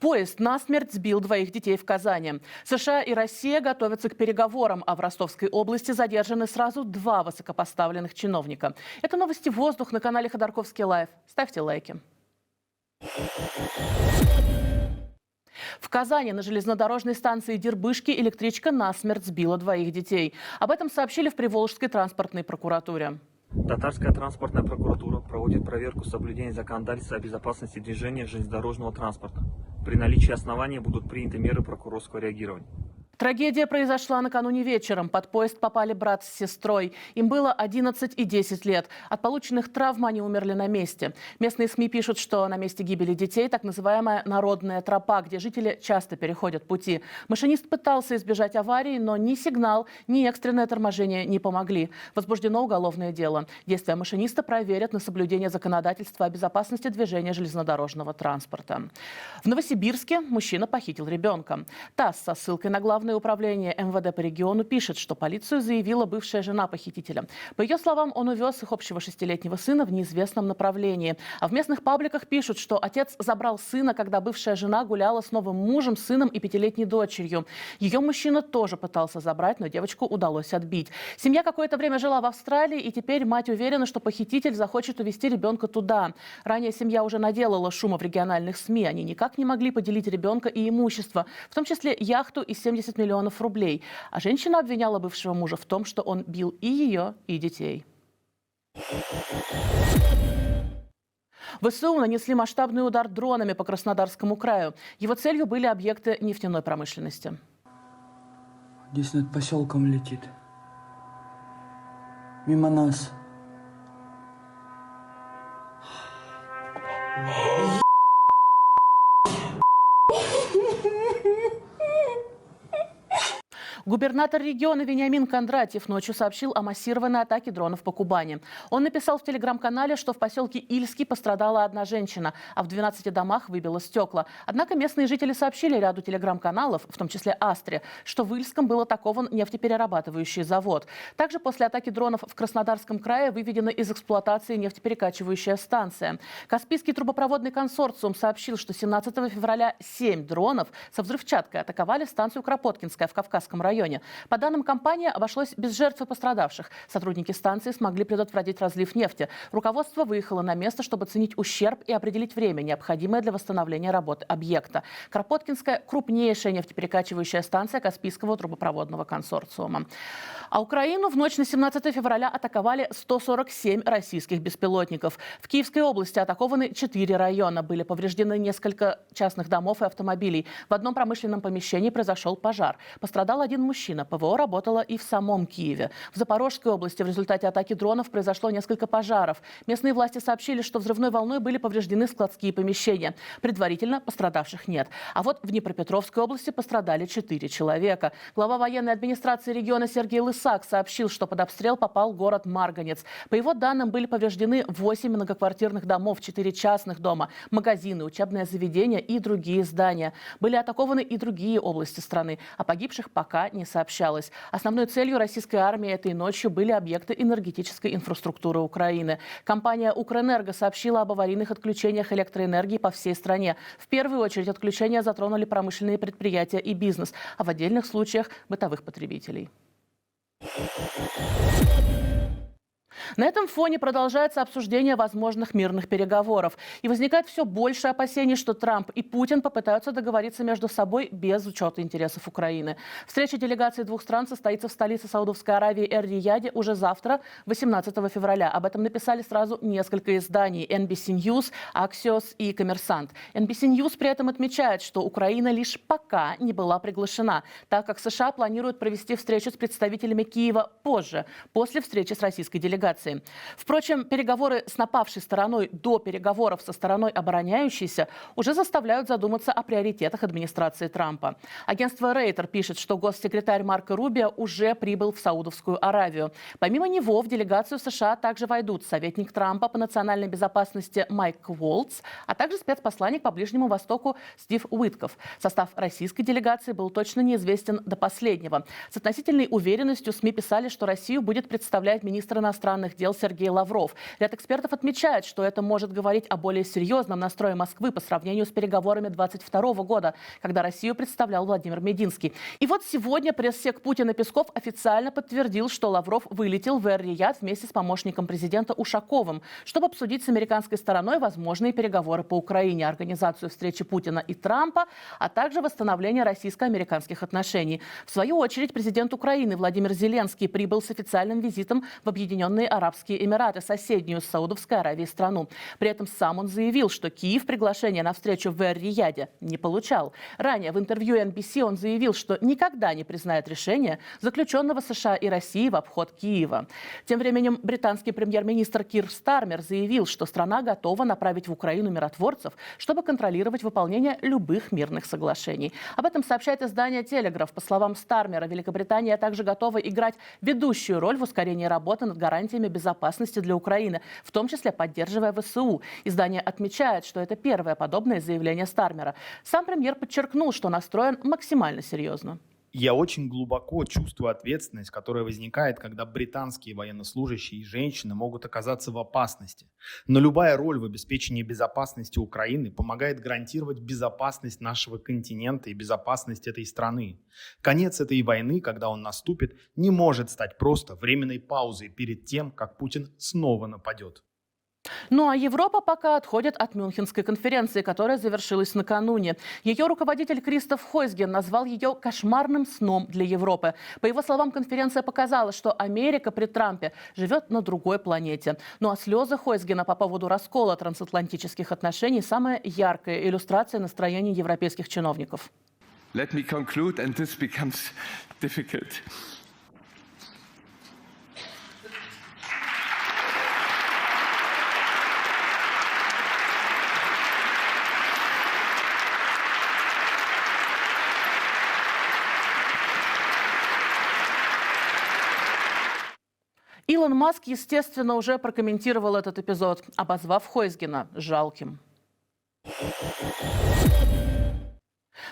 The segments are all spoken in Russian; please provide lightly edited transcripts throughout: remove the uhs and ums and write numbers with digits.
Поезд насмерть сбил двоих детей в Казани. США и Россия готовятся к переговорам, а в Ростовской области задержаны сразу два высокопоставленных чиновника. Это новости «Воздух» на канале Ходорковский Лайв. Ставьте лайки. В Казани на железнодорожной станции Дербышки электричка насмерть сбила двоих детей. Об этом сообщили в Приволжской транспортной прокуратуре. Татарская транспортная прокуратура проводит проверку соблюдения законодательства о безопасности движения железнодорожного транспорта. При наличии оснований будут приняты меры прокурорского реагирования. Трагедия произошла накануне вечером. Под поезд попали брат с сестрой. Им было 11 и 10 лет. От полученных травм они умерли на месте. Местные СМИ пишут, что на месте гибели детей так называемая народная тропа, где жители часто переходят пути. Машинист пытался избежать аварии, но ни сигнал, ни экстренное торможение не помогли. Возбуждено уголовное дело. Действия машиниста проверят на соблюдение законодательства о безопасности движения железнодорожного транспорта. В Новосибирске мужчина похитил ребенка. ТАСС со ссылкой на главное управление МВД по региону пишет, что полицию заявила бывшая жена похитителя. По ее словам, он увез их общего 6-летнего сына в неизвестном направлении. А в местных пабликах пишут, что отец забрал сына, когда бывшая жена гуляла с новым мужем, сыном и 5-летней дочерью. Ее мужчина тоже пытался забрать, но девочку удалось отбить. Семья какое-то время жила в Австралии, и теперь мать уверена, что похититель захочет увезти ребенка туда. Ранее семья уже наделала шума в региональных СМИ. Они никак не могли поделить ребенка и имущество, в том числе яхту и 70 миллионов рублей. А женщина обвиняла бывшего мужа в том, что он бил и ее, и детей. ВСУ нанесли масштабный удар дронами по Краснодарскому краю. Его целью были объекты нефтяной промышленности. Здесь над поселком летит. Мимо нас. Губернатор региона Вениамин Кондратьев ночью сообщил о массированной атаке дронов по Кубани. Он написал в телеграм-канале, что в поселке Ильский пострадала одна женщина, а в 12 домах выбило стекла. Однако местные жители сообщили ряду телеграм-каналов, в том числе Астре, что в Ильском был атакован нефтеперерабатывающий завод. Также после атаки дронов в Краснодарском крае выведена из эксплуатации нефтеперекачивающая станция. Каспийский трубопроводный консорциум сообщил, что 17 февраля 7 дронов со взрывчаткой атаковали станцию Кропоткинская в Кавказском районе. По данным компании, обошлось без жертв и пострадавших. Сотрудники станции смогли предотвратить разлив нефти. Руководство выехало на место, чтобы оценить ущерб и определить время, необходимое для восстановления работы объекта. Кропоткинская – крупнейшая нефтеперекачивающая станция Каспийского трубопроводного консорциума. А Украину в ночь на 17 февраля атаковали 147 российских беспилотников. В Киевской области атакованы 4 района. Были повреждены несколько частных домов и автомобилей. В одном промышленном помещении произошел пожар. Пострадал один мужчина. ПВО работало и в самом Киеве. В Запорожской области в результате атаки дронов произошло несколько пожаров. Местные власти сообщили, что взрывной волной были повреждены складские помещения. Предварительно пострадавших нет. А вот в Днепропетровской области пострадали 4 человека. Глава военной администрации региона Сергей Лысак сообщил, что под обстрел попал город Марганец. По его данным, были повреждены 8 многоквартирных домов, 4 частных дома, магазины, учебное заведение и другие здания. Были атакованы и другие области страны. О погибших пока не сообщалось. Основной целью российской армии этой ночью были объекты энергетической инфраструктуры Украины. Компания «Укрэнерго» сообщила об аварийных отключениях электроэнергии по всей стране. В первую очередь отключения затронули промышленные предприятия и бизнес, а в отдельных случаях – бытовых потребителей. На этом фоне продолжается обсуждение возможных мирных переговоров. И возникает все больше опасений, что Трамп и Путин попытаются договориться между собой без учета интересов Украины. Встреча делегаций двух стран состоится в столице Саудовской Аравии Эр-Рияде уже завтра, 18 февраля. Об этом написали сразу несколько изданий: NBC News, Axios и Коммерсант. NBC News при этом отмечает, что Украина лишь пока не была приглашена, так как США планируют провести встречу с представителями Киева позже, после встречи с российской делегацией. Впрочем, переговоры с напавшей стороной до переговоров со стороной обороняющейся уже заставляют задуматься о приоритетах администрации Трампа. Агентство Рейтер пишет, что госсекретарь Марко Рубио уже прибыл в Саудовскую Аравию. Помимо него в делегацию США также войдут советник Трампа по национальной безопасности Майк Уолтс, а также спецпосланник по Ближнему Востоку Стив Уитков. Состав российской делегации был точно неизвестен до последнего. С относительной уверенностью СМИ писали, что Россию будет представлять министр иностранных иностранных дел Сергей Лавров. Ряд экспертов отмечает, что это может говорить о более серьезном настрое Москвы по сравнению с переговорами 2022 года, когда Россию представлял Владимир Мединский. И вот сегодня пресс-сек Путина Песков официально подтвердил, что Лавров вылетел в Эр-Рияд вместе с помощником президента Ушаковым, чтобы обсудить с американской стороной возможные переговоры по Украине, организацию встречи Путина и Трампа, а также восстановление российско-американских отношений. В свою очередь, президент Украины Владимир Зеленский прибыл с официальным визитом в Объединенные Арабские Эмираты, соседнюю с Саудовской Аравией страну. При этом сам он заявил, что Киев приглашение на встречу в Эр-Рияде не получал. Ранее в интервью NBC он заявил, что никогда не признает решение заключенного США и России в обход Киева. Тем временем британский премьер-министр Кир Стармер заявил, что страна готова направить в Украину миротворцев, чтобы контролировать выполнение любых мирных соглашений. Об этом сообщает издание «Телеграф». По словам Стармера, Великобритания также готова играть ведущую роль в ускорении работы над гарантиями безопасности для Украины, в том числе поддерживая ВСУ. Издание отмечает, что это первое подобное заявление Стармера. Сам премьер подчеркнул, что настроен максимально серьезно. Я очень глубоко чувствую ответственность, которая возникает, когда британские военнослужащие и женщины могут оказаться в опасности. Но любая роль в обеспечении безопасности Украины помогает гарантировать безопасность нашего континента и безопасность этой страны. Конец этой войны, когда он наступит, не может стать просто временной паузой перед тем, как Путин снова нападет. Ну а Европа пока отходит от Мюнхенской конференции, которая завершилась накануне. Ее руководитель Кристоф Хойсген назвал ее кошмарным сном для Европы. По его словам, конференция показала, что Америка при Трампе живет на другой планете. Ну а слезы Хойсгена по поводу раскола трансатлантических отношений – самая яркая иллюстрация настроений европейских чиновников. Let me conclude, and this becomes difficult. Илон Маск, естественно, уже прокомментировал этот эпизод, обозвав Хойсгена жалким.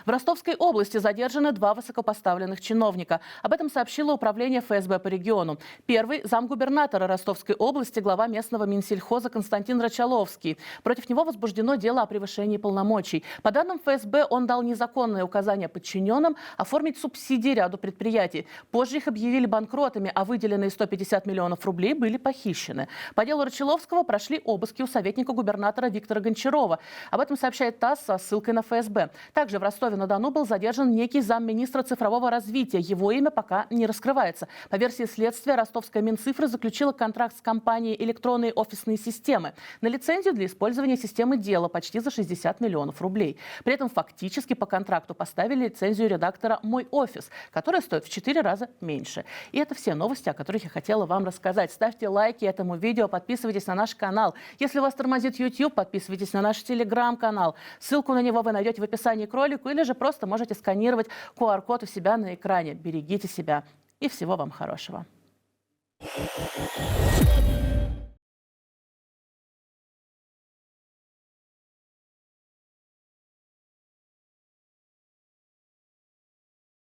В Ростовской области задержаны 2 высокопоставленных чиновника. Об этом сообщило управление ФСБ по региону. Первый – замгубернатора Ростовской области, глава местного Минсельхоза Константин Рачаловский. Против него возбуждено дело о превышении полномочий. По данным ФСБ, он дал незаконное указание подчиненным оформить субсидии ряду предприятий. Позже их объявили банкротами, а выделенные 150 миллионов рублей были похищены. По делу Рачаловского прошли обыски у советника губернатора Виктора Гончарова. Об этом сообщает ТАСС со ссылкой на ФСБ. Также в Ростове-на-Дону был задержан некий замминистра цифрового развития. Его имя пока не раскрывается. По версии следствия, ростовская Минцифры заключила контракт с компанией «Электронные офисные системы» на лицензию для использования системы дела почти за 60 миллионов рублей. При этом фактически по контракту поставили лицензию редактора «Мой офис», которая стоит в 4 раза меньше. И это все новости, о которых я хотела вам рассказать. Ставьте лайки этому видео, подписывайтесь на наш канал. Если вас тормозит YouTube, подписывайтесь на наш Telegram-канал. Ссылку на него вы найдете в описании к ролику, или же просто можете сканировать QR-код у себя на экране. Берегите себя и всего вам хорошего.